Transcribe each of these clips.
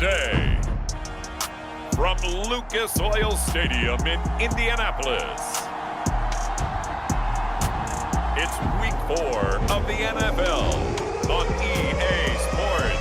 day. From Lucas Oil Stadium in Indianapolis, it's Week 4 of the NFL on EA Sports.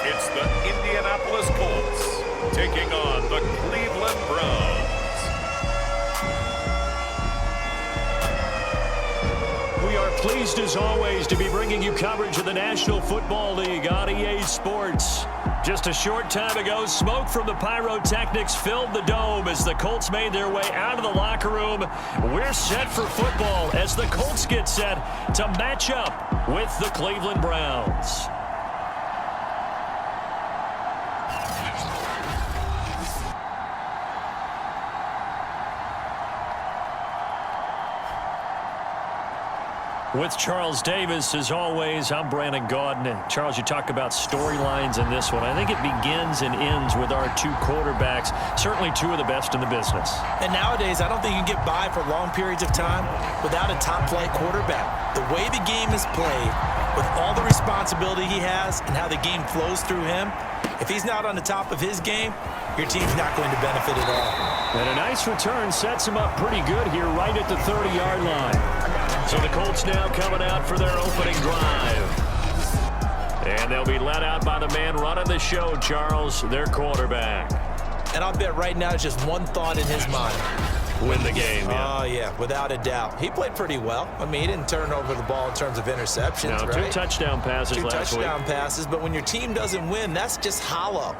It's the Indianapolis Colts taking on the Cleveland Browns. We are pleased as always to be bringing you coverage of the National Football League on EA Sports. Just a short time ago, smoke from the pyrotechnics filled the dome as the Colts made their way out of the locker room. We're set for football as the Colts get set to match up with the Cleveland Browns. With Charles Davis, as always, I'm Brandon Gaudin. And Charles, you talk about storylines in this one. I think it begins and ends with our two quarterbacks, certainly two of the best in the business. And nowadays, I don't think you can get by for long periods of time without a top-flight quarterback. The way the game is played, with all the responsibility he has and how the game flows through him, if he's not on the top of his game, your team's not going to benefit at all. And a nice return sets him up pretty good here right at the 30-yard line. So the Colts now coming out for their opening drive. And they'll be led out by the man running the show, Charles, their quarterback. And I'll bet right now it's just one thought in his mind. Win the game, yeah. Oh, yeah, without a doubt. He played pretty well. I mean, he didn't turn over the ball in terms of interceptions, no, right? Two touchdown passes last week. 2 touchdown passes, but when your team doesn't win, that's just hollow.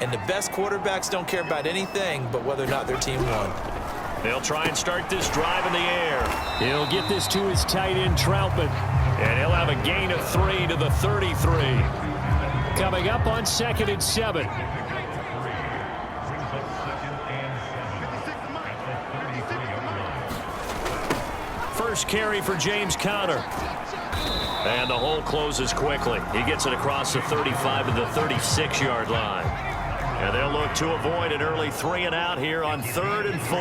And the best quarterbacks don't care about anything but whether or not their team won. They'll try and start this drive in the air. He'll get this to his tight end, Troutman. And he'll have a gain of 3 to the 33. Coming up on 2nd and 7. First carry for James Conner. And the hole closes quickly. He gets it across the 35 to the 36-yard line. And they'll look to avoid an early 3 and out here on 3rd and 4.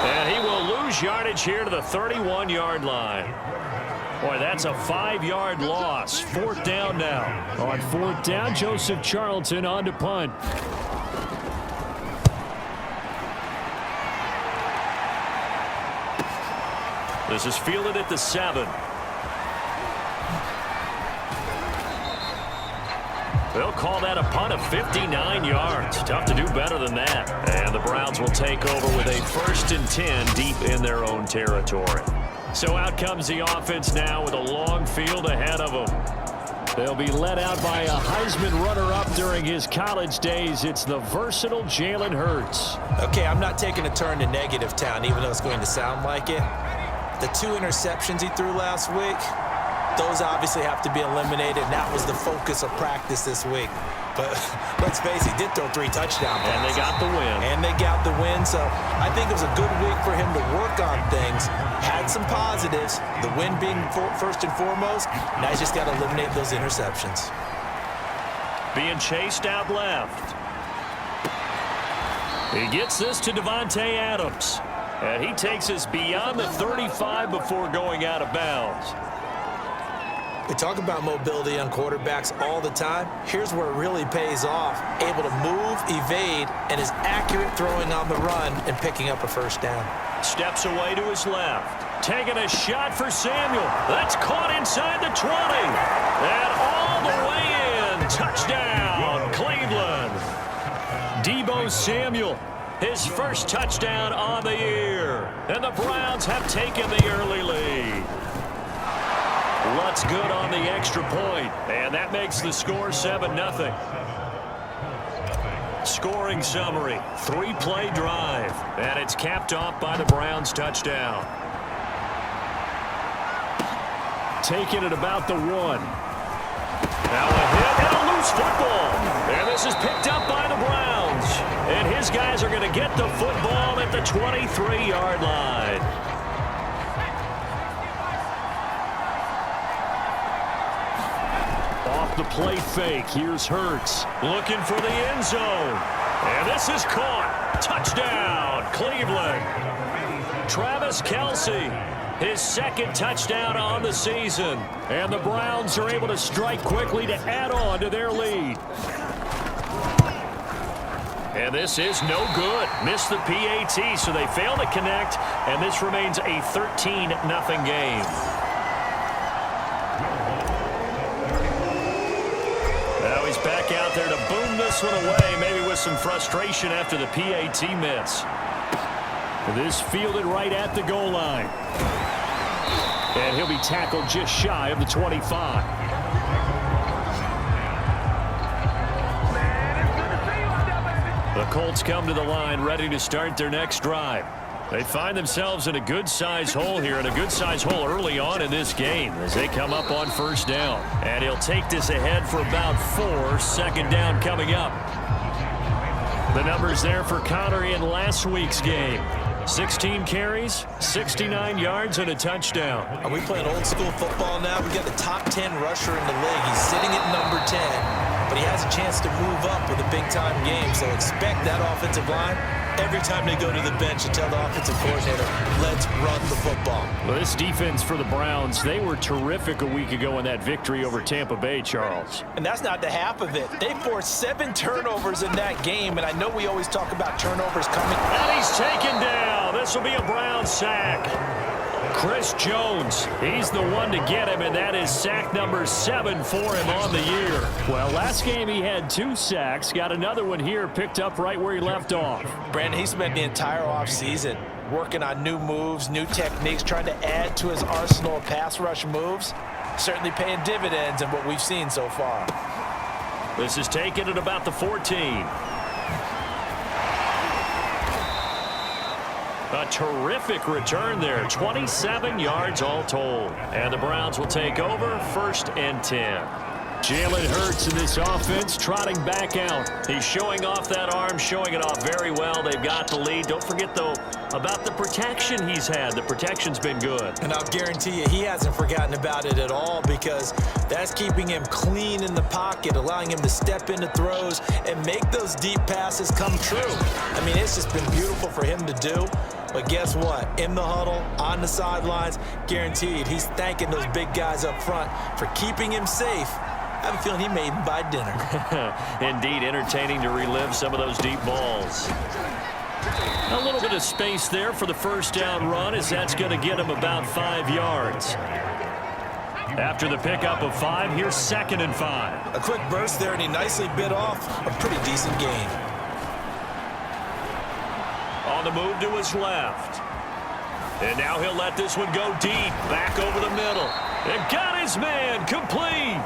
And he will lose yardage here to the 31-yard line. Boy, that's a 5-yard loss. 4th down now. On 4th down, Joseph Charlton on to punt. This is fielded at the 7. They'll call that a punt of 59 yards. Tough to do better than that. And the Browns will take over with a 1st and 10 deep in their own territory. So out comes the offense now with a long field ahead of them. They'll be led out by a Heisman runner-up during his college days. It's the versatile Jalen Hurts. Okay, I'm not taking a turn to negative town, even though it's going to sound like it. The 2 interceptions he threw last week, those obviously have to be eliminated, and that was the focus of practice this week. But let's face it, he did throw 3 touchdowns. And they got the win. And they got the win, so I think it was a good week for him to work on things. Had some positives, the win being first and foremost. Now he's just got to eliminate those interceptions. Being chased out left. He gets this to Devontae Adams. And he takes us beyond the 35 before going out of bounds. We talk about mobility on quarterbacks all the time. Here's where it really pays off. Able to move, evade, and is accurate throwing on the run and picking up a 1st down. Steps away to his left. Taking a shot for Samuel. That's caught inside the 20. And all the way in. Touchdown, Cleveland. Deebo Samuel. His first touchdown on the year. And the Browns have taken the early lead. Lutz good on the extra point. And that makes the score 7-0. Scoring summary. 3-play drive. And it's capped off by the Browns touchdown. Taking it about the 1. Now a hit and a loose football. And this is picked up by the Browns. And his His guys are going to get the football at the 23-yard line. Off the play fake, here's Hurts. Looking for the end zone. And this is caught. Touchdown, Cleveland. Travis Kelce, his second touchdown on the season. And the Browns are able to strike quickly to add on to their lead. And this is no good. Missed the PAT, so they fail to connect. And this remains a 13-0 game. Now he's back out there to boom this one away, maybe with some frustration after the PAT miss. This fielded right at the goal line. And he'll be tackled just shy of the 25. The Colts come to the line ready to start their next drive. They find themselves in a good-sized hole here, and a good-sized hole early on in this game as they come up on first down. And he'll take this ahead for about 4. Second down coming up. The numbers there for Connor in last week's game. 16 carries, 69 yards, and a touchdown. Are we playing old school football now? We got the top 10 rusher in the league. He's sitting at number 10, but he has a chance to move up with a big-time game. So expect that offensive line every time they go to the bench and tell the offensive coordinator, let's run the football. Well, this defense for the Browns, they were terrific a week ago in that victory over Tampa Bay, Charles. And that's not the half of it. They forced 7 turnovers in that game, and I know we always talk about turnovers coming. And he's taken down. This will be a Brown sack. Chris Jones, he's the one to get him, and that is sack number 7 for him on the year. Well, last game he had 2 sacks. Got another one here picked up right where he left off. Brandon, he spent the entire offseason working on new moves, new techniques, trying to add to his arsenal of pass rush moves. Certainly paying dividends in what we've seen so far. This is taken at about the 14. A terrific return there. 27 yards all told. And the Browns will take over 1st and 10. Jalen Hurts in this offense trotting back out. He's showing off that arm, showing it off very well. They've got the lead. Don't forget, though, about the protection he's had. The protection's been good. And I'll guarantee you he hasn't forgotten about it at all, because that's keeping him clean in the pocket, allowing him to step into throws and make those deep passes come true. I mean, it's just been beautiful for him to do. But guess what? In the huddle, on the sidelines, guaranteed he's thanking those big guys up front for keeping him safe. I have a feeling he may even buy dinner. Indeed, entertaining to relive some of those deep balls. A little bit of space there for the first down run, as that's going to get him about 5 yards. After the pickup of 5, here's 2nd and 5. A quick burst there, and he nicely bit off a pretty decent gain. On the move to his left. And now he'll let this one go deep. Back over the middle. And got his man complete.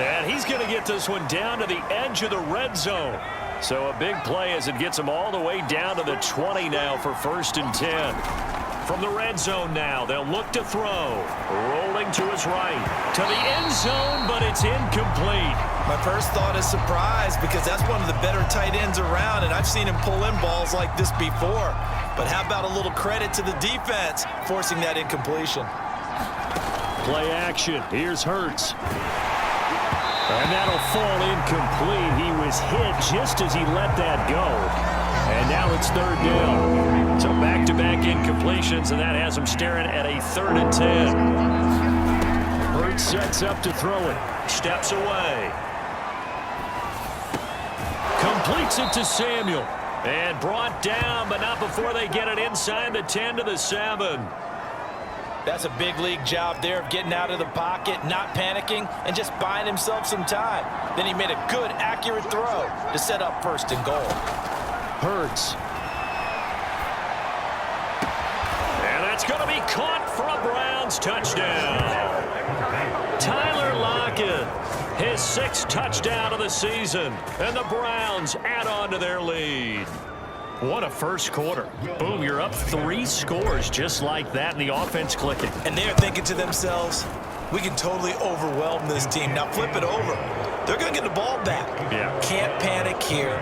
And he's going to get this one down to the edge of the red zone. So a big play as it gets him all the way down to the 20 now for 1st and 10. From the red zone now, they'll look to throw. Rolling to his right. To the end zone, but it's incomplete. My first thought is surprise, because that's one of the better tight ends around, and I've seen him pull in balls like this before. But how about a little credit to the defense forcing that incompletion? Play action. Here's Hurts. And that'll fall incomplete. He was hit just as he let that go. And now it's 3rd down. So back-to-back incompletions, and that has him staring at a 3rd and 10. Hurts sets up to throw it. Steps away. Completes it to Samuel. And brought down, but not before they get it inside the 10 to the 7. That's a big league job there of getting out of the pocket, not panicking, and just buying himself some time. Then he made a good, accurate throw to set up 1st and goal. Hurts. And that's going to be caught for a Browns touchdown. Tyler Lockett, his 6th touchdown of the season, and the Browns add on to their lead. What a first quarter. Boom, you're up 3 scores just like that, and the offense clicking. And they're thinking to themselves, we can totally overwhelm this team. Now flip it over. They're going to get the ball back. Yeah. Can't panic here.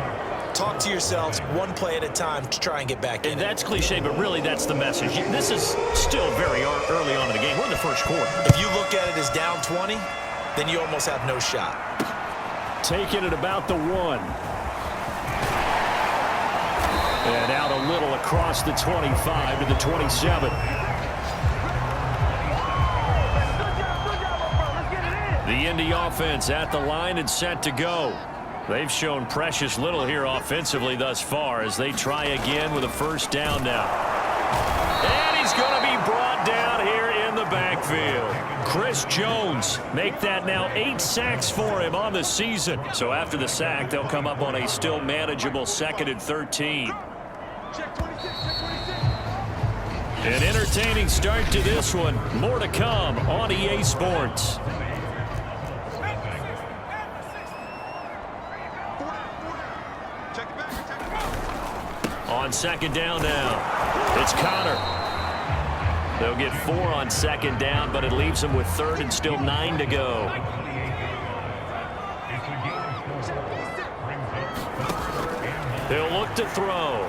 talk to yourselves one play at a time to try and get back in. And that's cliche, but really that's the message. This is still very early on in the game. We're in the first quarter. If you look at it as down 20, then you almost have no shot. Taking it about the 1. And out a little across the 25 to the 27. The Indy offense at the line and set to go. They've shown precious little here offensively thus far as they try again with a first down now. And he's going to be brought down here in the backfield. Chris Jones make that now 8 sacks for him on the season. So after the sack, they'll come up on a still manageable 2nd and 13. An entertaining start to this one. More to come on EA Sports. On 2nd down now, it's Connor. They'll get 4 on 2nd down, but it leaves them with 3rd and still 9 to go. They'll look to throw.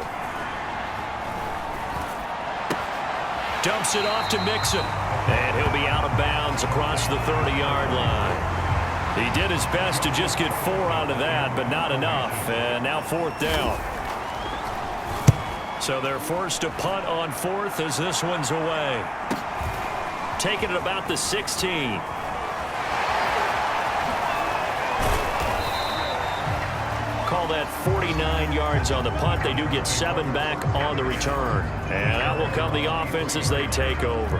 Dumps it off to Mixon. And he'll be out of bounds across the 30-yard line. He did his best to just get 4 out of that, but not enough. And now 4th down. So they're forced to punt on 4th as this one's away. Taking it about the 16. Call that 49 yards on the punt. They do get 7 back on the return. And out will come the offense as they take over.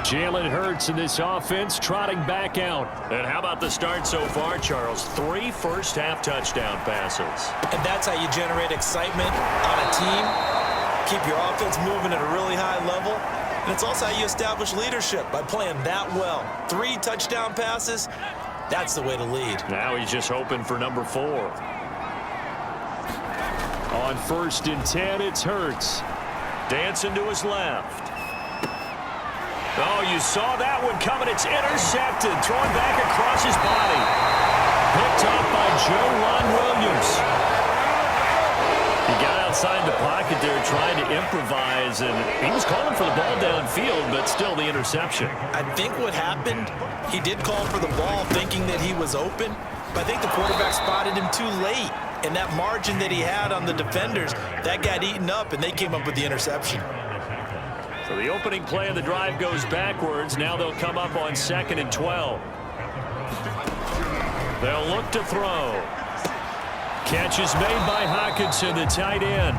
Jalen Hurts in this offense trotting back out. And how about the start so far, Charles? 3 first-half touchdown passes. And that's how you generate excitement on a team, keep your offense moving at a really high level, and it's also how you establish leadership by playing that well. 3 touchdown passes, that's the way to lead. Now he's just hoping for number 4. On 1st and 10, it's Hurts. Dancing to his left. Oh, you saw that one coming. It's intercepted. Thrown back across his body. Picked up by Ron Williams. He got outside the pocket there trying to improvise, and he was calling for the ball downfield, but still the interception. I think what happened, he did call for the ball thinking that he was open, but I think the quarterback spotted him too late. And that margin that he had on the defenders, that got eaten up, and they came up with the interception. So the opening play of the drive goes backwards. Now they'll come up on 2nd and 12. They'll look to throw. Catch is made by Hockenson, the tight end.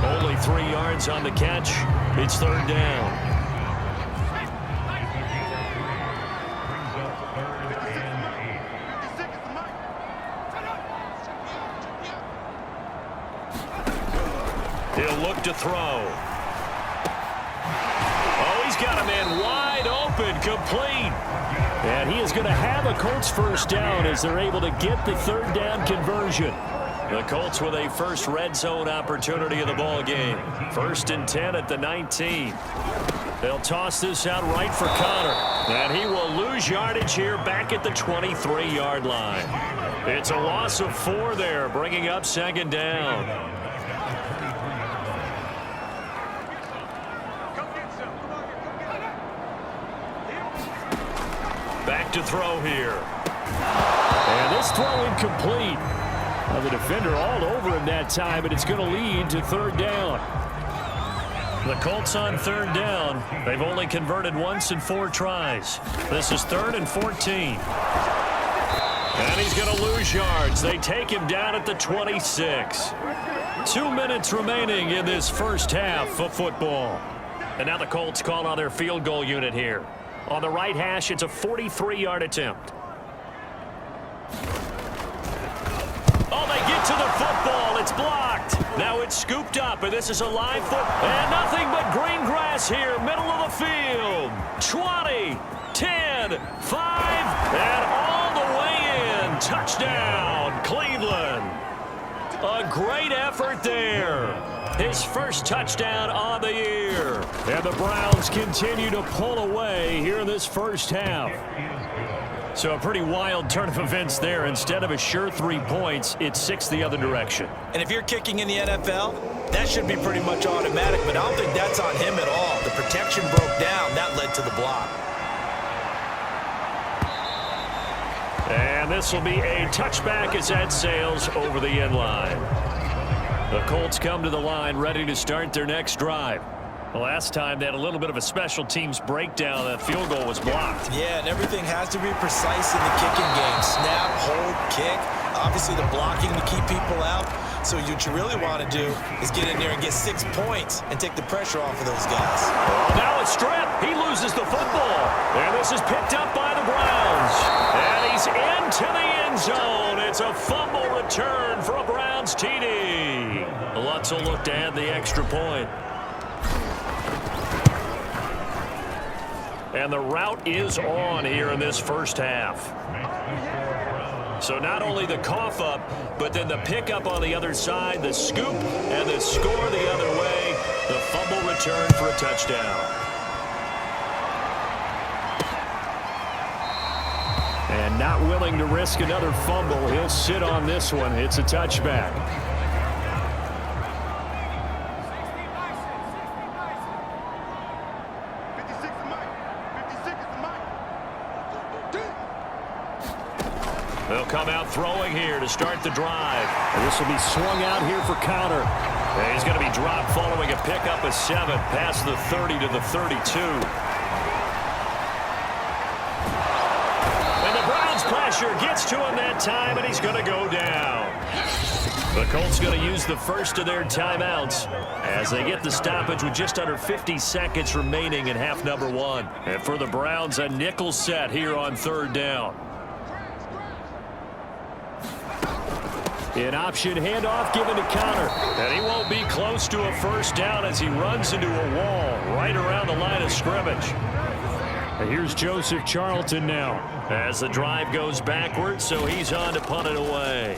Only 3 yards on the catch. It's 3rd down. He'll look to throw. Got a man wide open, complete. And he is going to have a Colts first down as they're able to get the 3rd down conversion. The Colts with a first red zone opportunity of the ball game. 1st and 10 at the 19. They'll toss this out right for Connor. And he will lose yardage here back at the 23-yard line. It's a loss of 4 there, bringing up 2nd down. Back to throw here. And this throw incomplete. Well, the defender all over him that time, and it's going to lead to 3rd down. The Colts on 3rd down. They've only converted once in 4 tries. This is 3rd and 14. And he's going to lose yards. They take him down at the 26. 2 minutes remaining in this first half of football. And now the Colts call on their field goal unit here. On the right hash, it's a 43-yard attempt. Oh, they get to the football. It's blocked. Now it's scooped up, and this is a live foot. And nothing but green grass here, middle of the field. 20, 10, 5, and all the way in. Touchdown, Cleveland. A great effort there. His first touchdown on the year. And the Browns continue to pull away here in this first half. So a pretty wild turn of events there. Instead of a sure 3 points, it's 6 the other direction. And if you're kicking in the NFL, that should be pretty much automatic, but I don't think that's on him at all. The protection broke down. That led to the block. And this will be a touchback as that sails over the end line. The Colts come to the line ready to start their next drive. Last time they had a little bit of a special teams breakdown. That field goal was blocked. Yeah, and everything has to be precise in the kicking game. Snap, hold, kick. Obviously the blocking to keep people out. So what you really want to do is get in there and get 6 points and take the pressure off of those guys. Oh, now a strip. He loses the football. And this is picked up by the Browns. And he's into the end zone. It's a fumble return for a Browns TD. Lutz will look to add the extra point. And the route is on here in this first half. So not only the cough up, but then the pickup on the other side, the scoop, and the score the other way. The fumble return for a touchdown. And not willing to risk another fumble. He'll sit on this one. It's a touchback. They'll come out throwing here to start the drive. And this will be swung out here for counter. And he's going to be dropped following a pickup of 7 past the 30 to the 32. And the Browns pressure gets to him that time, and he's going to go down. The Colts going to use the first of their timeouts as they get the stoppage with just under 50 seconds remaining in half number 1. And for the Browns, a nickel set here on 3rd down. An option handoff given to counter. And he won't be close to a first down as he runs into a wall right around the line of scrimmage. And here's Joseph Charlton now as the drive goes backwards, so he's on to punt it away.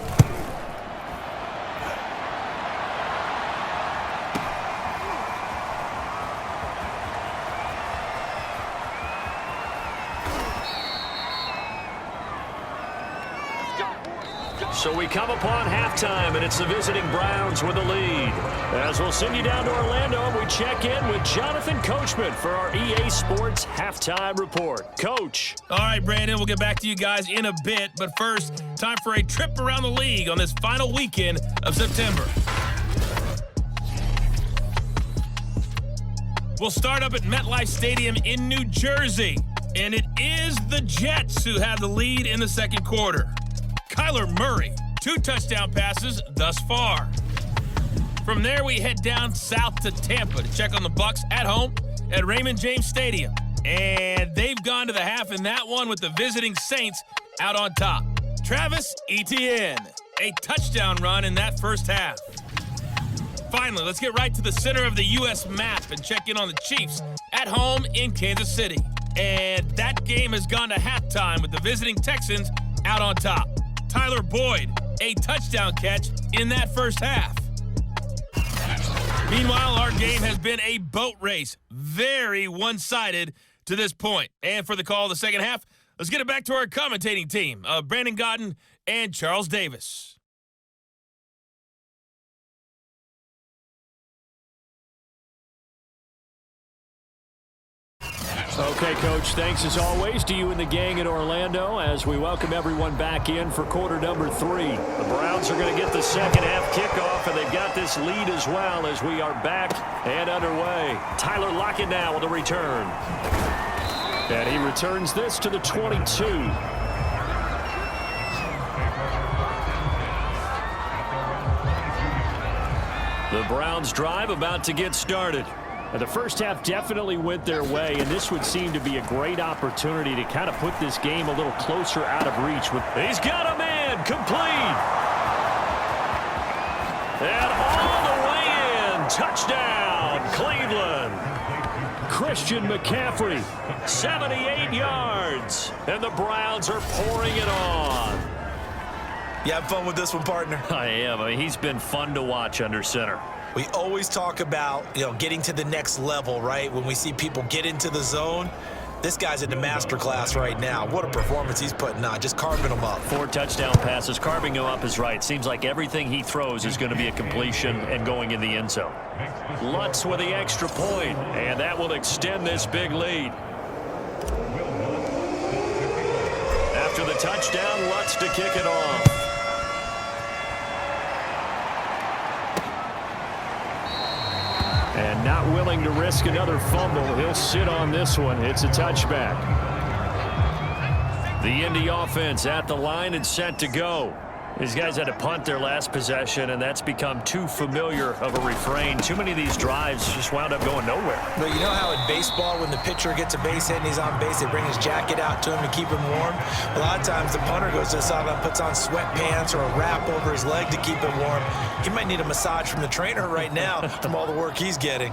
So we come upon halftime, and it's the visiting Browns with the lead. As we'll send you down to Orlando, and we check in with Jonathan Coachman for our EA Sports Halftime Report. Coach. All right, Brandon, we'll get back to you guys in a bit. But first, time for a trip around the league on this final weekend of September. We'll start up at MetLife Stadium in New Jersey. And it is the Jets who have the lead in the second quarter. Kyler Murray, 2 touchdown passes thus far. From there, we head down south to Tampa to check on the Bucs at home at Raymond James Stadium. And they've gone to the half in that one with the visiting Saints out on top. Travis Etienne, a touchdown run in that first half. Finally, let's get right to the center of the U.S. map and check in on the Chiefs at home in Kansas City. And that game has gone to halftime with the visiting Texans out on top. Tyler Boyd, a touchdown catch in that first half. Meanwhile, our game has been a boat race. Very one-sided to this point. And for the call of the second half, let's get it back to our commentating team of Brandon Godden and Charles Davis. Okay, Coach, thanks as always to you and the gang in Orlando as we welcome everyone back in for quarter number 3. The Browns are going to get the second half kickoff, and they've got this lead as well as we are back and underway. Tyler Lockett now with a return. And he returns this to the 22. The Browns drive about to get started. And the first half definitely went their way, and this would seem to be a great opportunity to kind of put this game a little closer out of reach. He's got a man complete. And all the way in. Touchdown, Cleveland. Christian McCaffrey, 78 yards. And the Browns are pouring it on. You have fun with this one, partner? I am. I mean, he's been fun to watch under center. We always talk about, getting to the next level, right? When we see people get into the zone, This guy's in the master class right now. What a performance he's putting on, just carving them up. 4 touchdown passes. Carving him up is right. Seems like everything he throws is going to be a completion and going in the end zone. Lutz with the extra point, and that will extend this big lead. After the touchdown, Lutz to kick it off. And not willing to risk another fumble. He'll sit on this one. It's a touchback. The Indy offense at the line and set to go. These guys had to punt their last possession, and that's become too familiar of a refrain. Too many of these drives just wound up going nowhere. But you know how in baseball, when the pitcher gets a base hit and he's on base, they bring his jacket out to him to keep him warm? A lot of times the punter goes to the sideline, puts on sweatpants or a wrap over his leg to keep him warm. He might need a massage from the trainer right now from all the work he's getting.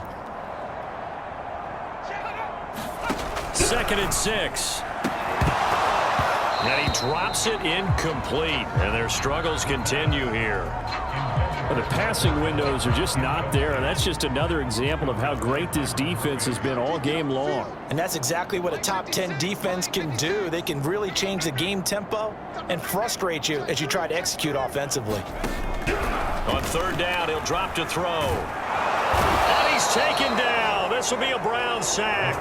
2nd and 6. And he drops it incomplete, and their struggles continue here. Well, the passing windows are just not there, and that's just another example of how great this defense has been all game long. And that's exactly what a top 10 defense can do. They can really change the game tempo and frustrate you as you try to execute offensively. On 3rd down, he'll drop to throw. And he's taken down. This will be a Brown sack.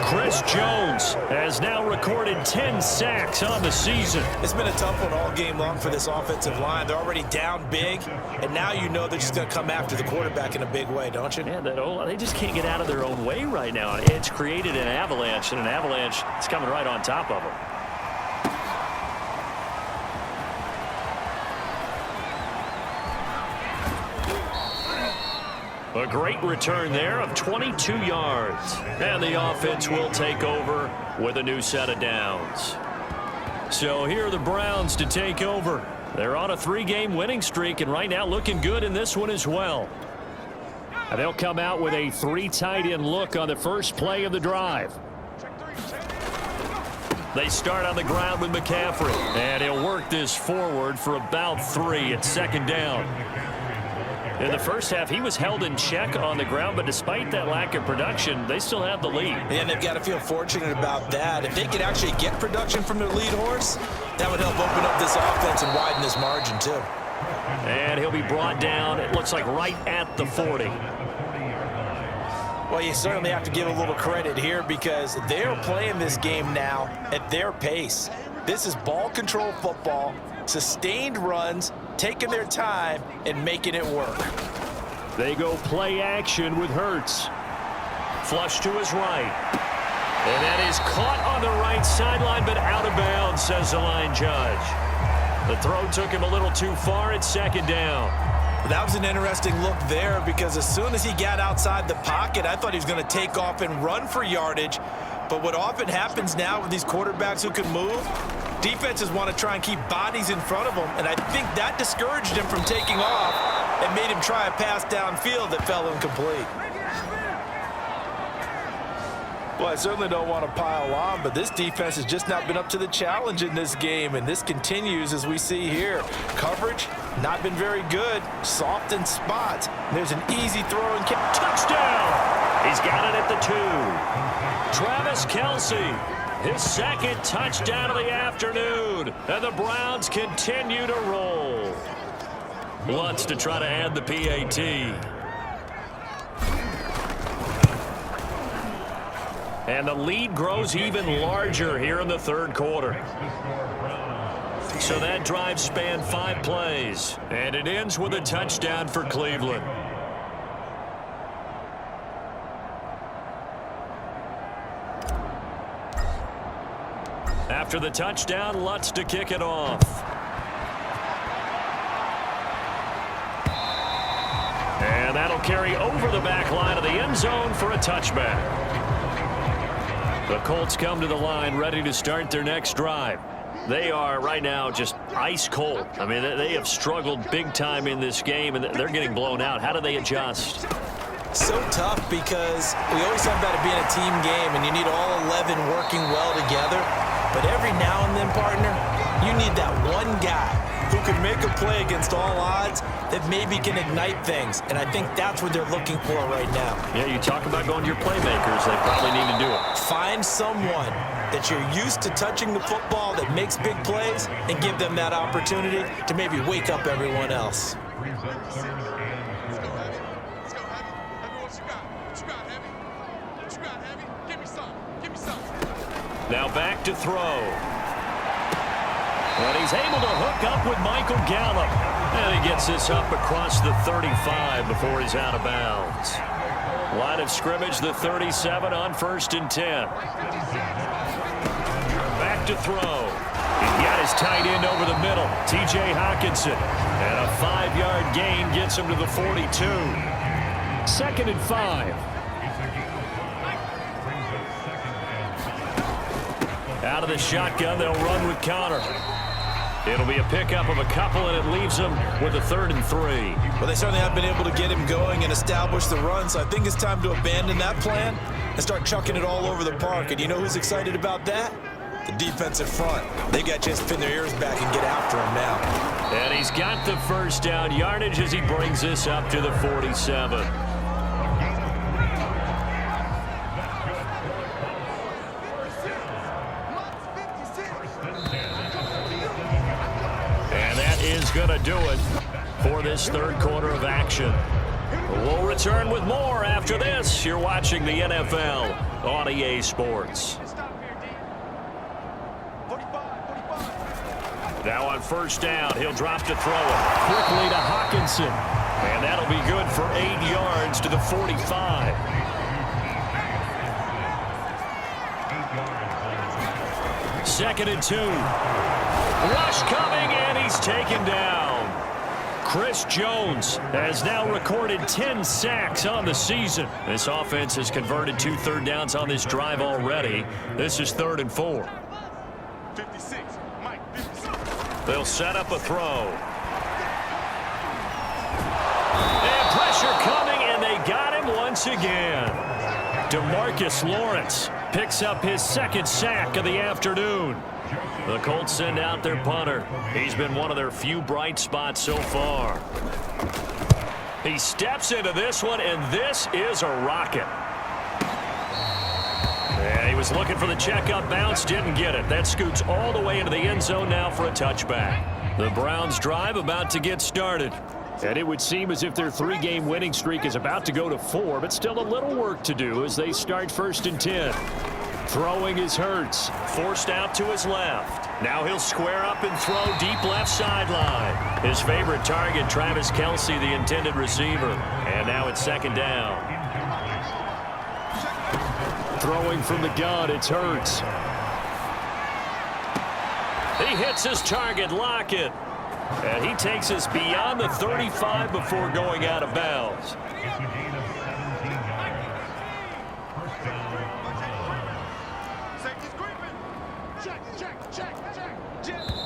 Chris Jones has now recorded 10 sacks on the season. It's been a tough one all game long for this offensive line. They're already down big, and now you know they're just going to come after the quarterback in a big way, don't you? Man, they just can't get out of their own way right now. It's created an avalanche, and an avalanche is coming right on top of them. A great return there of 22 yards. And the offense will take over with a new set of downs. So here are the Browns to take over. They're on a 3-game winning streak, and right now looking good in this one as well. And they'll come out with a 3 tight end look on the first play of the drive. They start on the ground with McCaffrey, and he'll work this forward for about 3 at 2nd down. In the first half, he was held in check on the ground, but despite that lack of production, they still have the lead. And they've got to feel fortunate about that. If they could actually get production from their lead horse, that would help open up this offense and widen this margin, too. And he'll be brought down, it looks like right at the 40. Well, you certainly have to give a little credit here because they're playing this game now at their pace. This is ball control football, sustained runs, taking their time and making it work. They go play action with Hurts. Flush to his right. And that is caught on the right sideline, but out of bounds, says the line judge. The throw took him a little too far at 2nd down. That was an interesting look there because as soon as he got outside the pocket, I thought he was going to take off and run for yardage. But what often happens now with these quarterbacks who can move, defenses want to try and keep bodies in front of them, and I think that discouraged him from taking off and made him try a pass downfield that fell incomplete. Well, I certainly don't want to pile on, but this defense has just not been up to the challenge in this game, and this continues as we see here. Coverage, not been very good. Soft in spots. There's an easy throw and catch. Touchdown! He's got it at the 2. Travis Kelce, his 2nd touchdown of the afternoon, and the Browns continue to roll. Lutz to try to add the PAT. And the lead grows even larger here in the 3rd quarter. So that drive spanned 5 plays, and it ends with a touchdown for Cleveland. After the touchdown, Lutz to kick it off. And that'll carry over the back line of the end zone for a touchback. The Colts come to the line ready to start their next drive. They are right now just ice cold. I mean, they have struggled big time in this game, and they're getting blown out. How do they adjust? So tough because we always talk about it being a team game, and you need all 11 working well together. But every now and then, partner, you need that one guy who can make a play against all odds that maybe can ignite things, and I think that's what they're looking for right now. Yeah, you talk about going to your playmakers. They probably need to do it. Find someone that you're used to touching the football that makes big plays and give them that opportunity to maybe wake up everyone else. Now back to throw. And he's able to hook up with Michael Gallup. And he gets this up across the 35 before he's out of bounds. Line of scrimmage, the 37 on 1st and 10. Back to throw. He got his tight end over the middle, T.J. Hockenson. And a 5-yard gain gets him to the 42. 2nd and 5. Out of the shotgun, they'll run with Connor. It'll be a pickup of a couple, and it leaves them with a 3rd and 3. Well, they certainly have been able to get him going and establish the run, so I think it's time to abandon that plan and start chucking it all over the park. And you know who's excited about that? The defensive front. They got to just pin their ears back and get after him now. And he's got the 1st down yardage as he brings this up to the 47. Going to do it for this 3rd quarter of action. We'll return with more after this. You're watching the NFL on EA Sports. Now on 1st down, he'll drop to throw it quickly to Hockenson. And that'll be good for 8 yards to the 45. Second and 2. Rush coming, and he's taken down. Chris Jones has now recorded 10 sacks on the season. This offense has converted 2 third downs on this drive already. This is 3rd and 4. 56. Mike, 56. They'll set up a throw. And pressure coming, and they got him once again. DeMarcus Lawrence picks up his 2nd sack of the afternoon. The Colts send out their punter. He's been one of their few bright spots so far. He steps into this one, and this is a rocket. And he was looking for the checkup bounce, didn't get it. That scoots all the way into the end zone now for a touchback. The Browns' drive about to get started. And it would seem as if their 3-game winning streak is about to go to 4, but still a little work to do as they start 1st and 10. Throwing is Hurts. Forced out to his left. Now he'll square up and throw deep left sideline. His favorite target, Travis Kelce, the intended receiver. And now it's 2nd down. Throwing from the gun, it's Hurts. He hits his target, Lockett. And he takes us beyond the 35 before going out of bounds.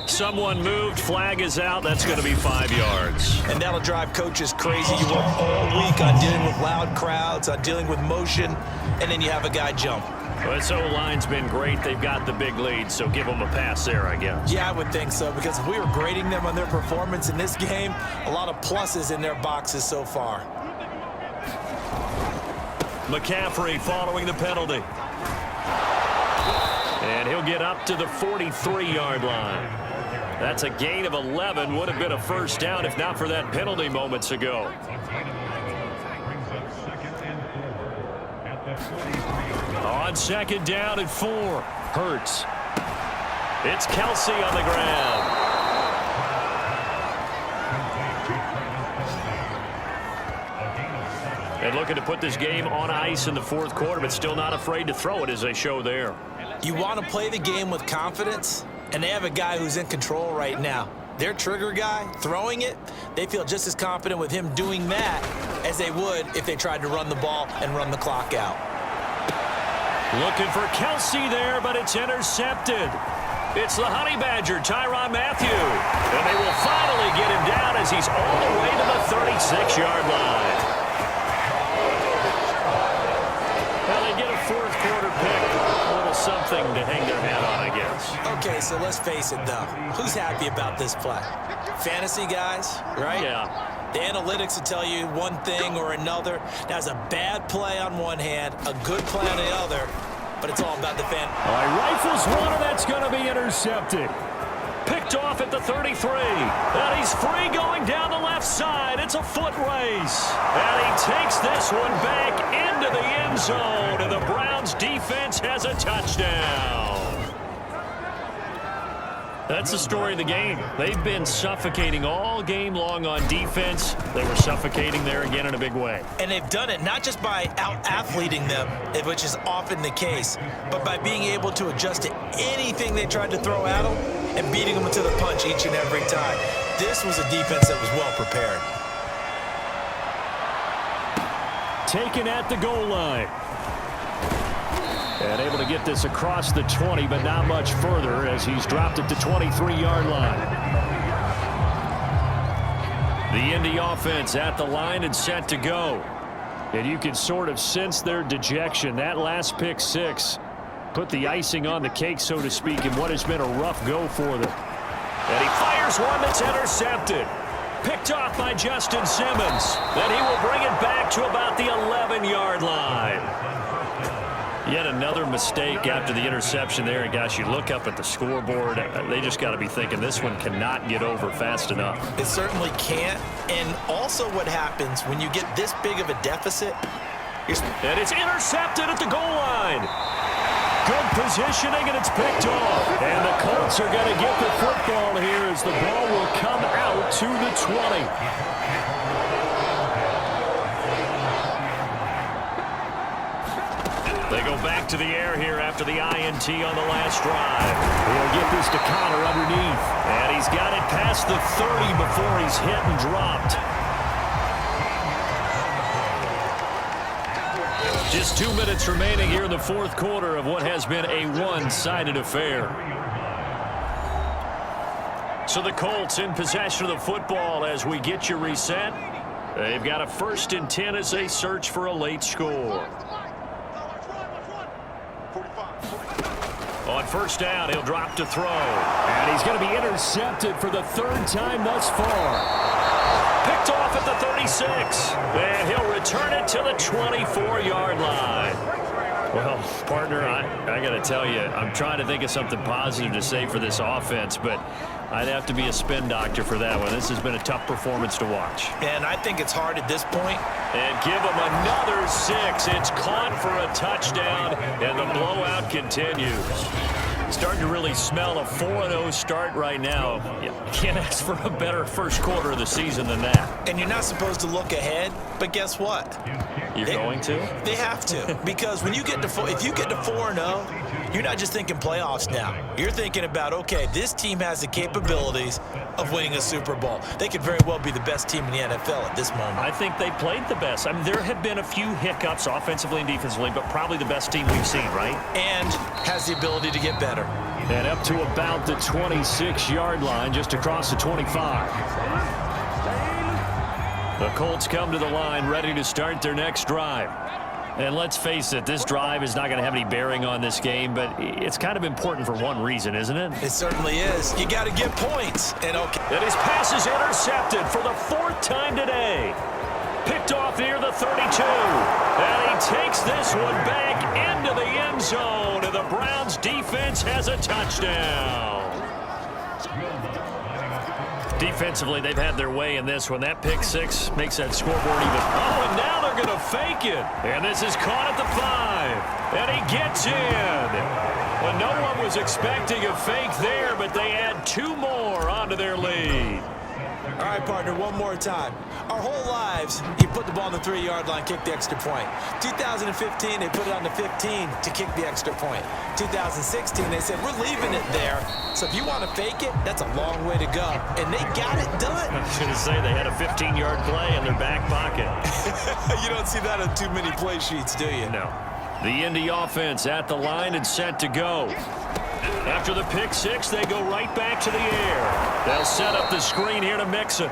Someone moved, flag is out. That's going to be 5 yards. And that'll drive coaches crazy. You work all week on dealing with loud crowds, on dealing with motion, and then you have a guy jump. Well, this O-line's been great. They've got the big lead, so give them a pass there, I guess. Yeah, I would think so, because if we were grading them on their performance in this game, a lot of pluses in their boxes so far. McCaffrey following the penalty. And he'll get up to the 43-yard line. That's a gain of 11. Would have been a 1st down if not for that penalty moments ago. On 2nd down and 4. Hurts. It's Kelce on the ground. And looking to put this game on ice in the 4th quarter, but still not afraid to throw it as they show there. You want to play the game with confidence, and they have a guy who's in control right now. Their trigger guy, throwing it, they feel just as confident with him doing that as they would if they tried to run the ball and run the clock out. Looking for Kelce there, but it's intercepted. It's the Honey Badger, Tyrann Mathieu. And they will finally get him down as he's all the way to the 36-yard line. Well, they get a 4th quarter pick. A little something to hang their hat on, I guess. Okay, Okay, so let's face it, though. Who's happy about this play? Fantasy guys, right? Yeah. The analytics will tell you one thing or another. That's a bad play on one hand, a good play on the other, but it's all about the fan. All right, rifles one, and that's going to be intercepted. Picked off at the 33. And he's free going down the left side. It's a foot race. And he takes this one back into the end zone, and the Browns defense has a touchdown. That's the story of the game. They've been suffocating all game long on defense. They were suffocating there again in a big way. And they've done it not just by out-athleting them, which is often the case, but by being able to adjust to anything they tried to throw at them and beating them to the punch each and every time. This was a defense that was well prepared. Taken at the goal line. And able to get this across the 20, but not much further as he's dropped at the 23-yard line. The Indy offense at the line and set to go. And you can sort of sense their dejection. That last pick six put the icing on the cake, so to speak, in what has been a rough go for them. And he fires one that's intercepted. Picked off by Justin Simmons. Then he will bring it back to about the 11-yard line. Yet another mistake after the interception there. And, gosh, you look up at the scoreboard. They just got to be thinking this one cannot get over fast enough. It certainly can't. And also what happens when you get this big of a deficit. And it's intercepted at the goal line. Good positioning, and it's picked off. And the Colts are going to get the football here as the ball will come out to the 20. They go back to the air here after the INT on the last drive. He'll get this to Connor underneath. And he's got it past the 30 before he's hit and dropped. Just 2 minutes remaining here in the fourth quarter of what has been a one-sided affair. So the Colts in possession of the football as we get you reset. They've got a 1st and 10 as they search for a late score. On first down, he'll drop to throw. And he's going to be intercepted for the 3rd time thus far. Picked off at the 36. And he'll return it to the 24-yard line. Well, partner, I got to tell you, I'm trying to think of something positive to say for this offense, but I'd have to be a spin doctor for that one. This has been a tough performance to watch. And I think it's hard at this point. And give them another 6. It's caught for a touchdown, and the blowout continues. Starting to really smell a 4-0 start right now. You can't ask for a better first quarter of the season than that. And you're not supposed to look ahead, but guess what? You're going to? They have to, because when you get to if you get to 4-0, you're not just thinking playoffs now. You're thinking about, okay, this team has the capabilities of winning a Super Bowl. They could very well be the best team in the NFL at this moment. I think they played the best. I mean, there have been a few hiccups offensively and defensively, but probably the best team we've seen, right? And has the ability to get better. And up to about the 26-yard line, just across the 25. The Colts come to the line ready to start their next drive. And let's face it, this drive is not going to have any bearing on this game, but it's kind of important for one reason, isn't it? It certainly is. You got to get points. And his pass is intercepted for the 4th time today. Picked off near the 32. And he takes this one back into the end zone, and the Browns defense has a touchdown. Defensively, they've had their way in this one. That pick 6 makes that scoreboard even. Oh, and now they're going to fake it. And this is caught at the 5. And he gets in. Well, no one was expecting a fake there, but they add 2 more onto their lead. All right, partner, one more time. Our whole lives, you put the ball on the 3-yard line, kick the extra point. 2015, they put it on the 15 to kick the extra point. 2016, they said, we're leaving it there. So if you want to fake it, that's a long way to go. And they got it done. I was going to say they had a 15-yard play in their back pocket. You don't see that on too many play sheets, do you? No. The Indy offense at the line and set to go. After the pick 6, they go right back to the air. They'll set up the screen here to Mixon.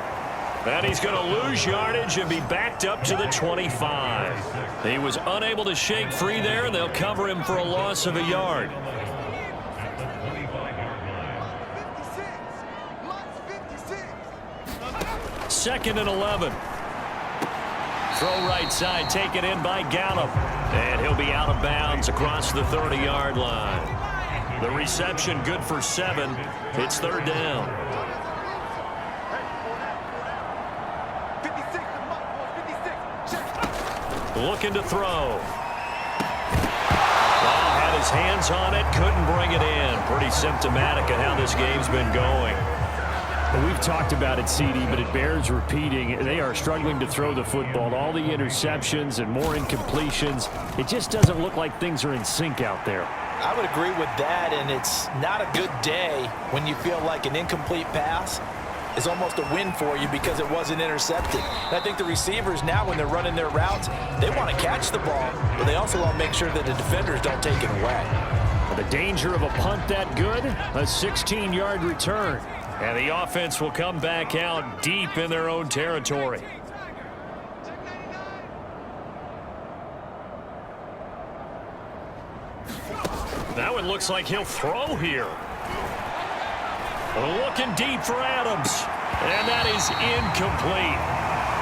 And he's going to lose yardage and be backed up to the 25. He was unable to shake free there, and they'll cover him for a loss of a yard. 2nd and 11. Throw right side, taken in by Gallup. And he'll be out of bounds across the 30-yard line. The reception good for 7. It's 3rd down. 56. Looking to throw. Had his hands on it, couldn't bring it in. Pretty symptomatic of how this game's been going. Well, we've talked about it, CD, but it bears repeating. They are struggling to throw the football. All the interceptions and more incompletions. It just doesn't look like things are in sync out there. I would agree with that, and it's not a good day when you feel like an incomplete pass is almost a win for you because it wasn't intercepted. And I think the receivers now, when they're running their routes, they want to catch the ball, but they also want to make sure that the defenders don't take it away. The danger of a punt that good, a 16-yard return. And the offense will come back out deep in their own territory. That one looks like he'll throw here. Looking deep for Adams. And that is incomplete.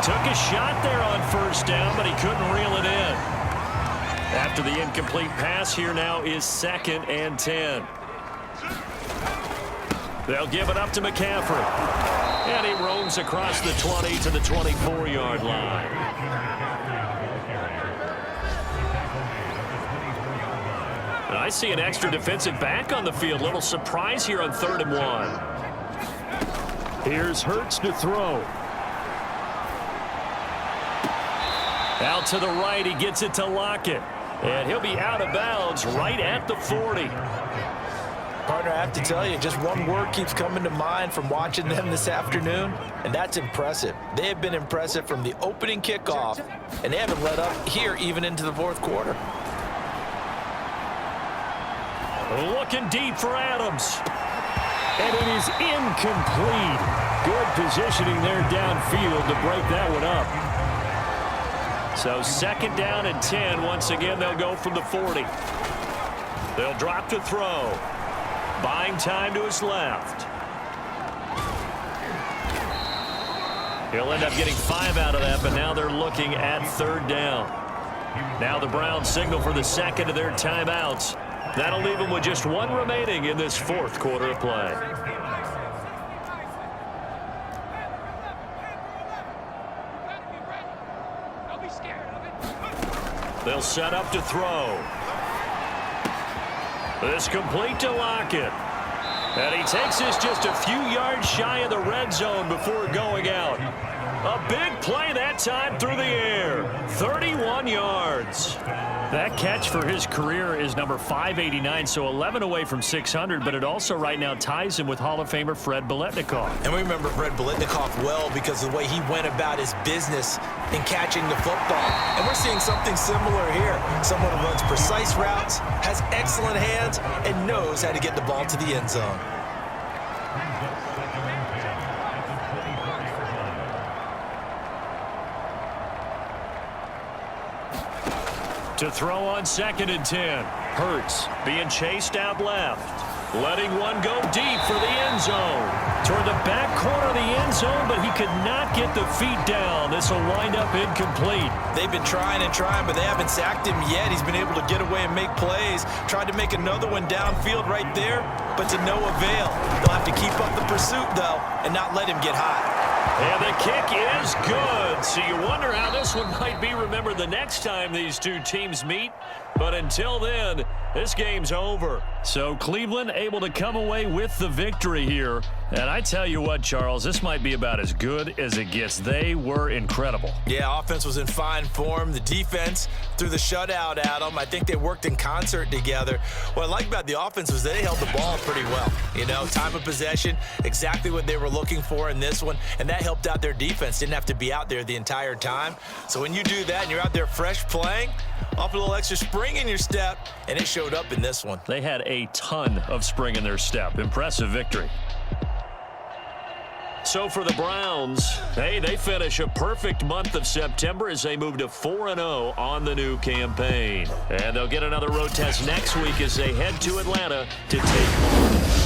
Took a shot there on 1st down, but he couldn't reel it in. After the incomplete pass, here now is 2nd and 10. They'll give it up to McCaffrey. And he roams across the 20 to the 24-yard line. And I see an extra defensive back on the field. Little surprise here on 3rd and 1. Here's Hurts to throw. Out to the right, he gets it to Lockett. And he'll be out of bounds right at the 40. Partner, I have to tell you, just one word keeps coming to mind from watching them this afternoon, and that's impressive. They have been impressive from the opening kickoff, and they haven't let up here even into the 4th quarter. Looking deep for Adams. And it is incomplete. Good positioning there downfield to break that one up. So 2nd down and 10. Once again, they'll go from the 40. They'll drop to throw. Buying time to his left. He'll end up getting 5 out of that, but now they're looking at 3rd down. Now the Browns signal for the 2nd of their timeouts. That'll leave them with just 1 remaining in this 4th quarter of play. They'll set up to throw. This complete to Lockett. And he takes this just a few yards shy of the red zone before going out. A big play that time through the air. 31 yards. That catch for his career is number 589, so 11 away from 600, but it also right now ties him with Hall of Famer Fred Biletnikoff. And we remember Fred Biletnikoff well because of the way he went about his business in catching the football. And we're seeing something similar here. Someone who runs precise routes, has excellent hands, and knows how to get the ball to the end zone. To throw on 2nd and 10. Hurts being chased out left. Letting one go deep for the end zone. Toward the back corner of the end zone, but he could not get the feet down. This will wind up incomplete. They've been trying and trying, but they haven't sacked him yet. He's been able to get away and make plays. Tried to make another one downfield right there, but to no avail. They'll have to keep up the pursuit, though, and not let him get hot. And the kick is good. So you wonder how this one might be remembered the next time these two teams meet. But until then, this game's over. So Cleveland able to come away with the victory here. And I tell you what, Charles, this might be about as good as it gets. They were incredible. Yeah, offense was in fine form. The defense threw the shutout at them. I think they worked in concert together. What I like about the offense was they held the ball pretty well. You know, time of possession, exactly what they were looking for in this one. And that helped out their defense. Didn't have to be out there the entire time. So when you do that and you're out there fresh playing, off a little extra spring in your step, and it showed up in this one. They had a ton of spring in their step. Impressive victory. So for the Browns, hey, they finish a perfect month of September as they move to 4-0 on the new campaign. And they'll get another road test next week as they head to Atlanta to take on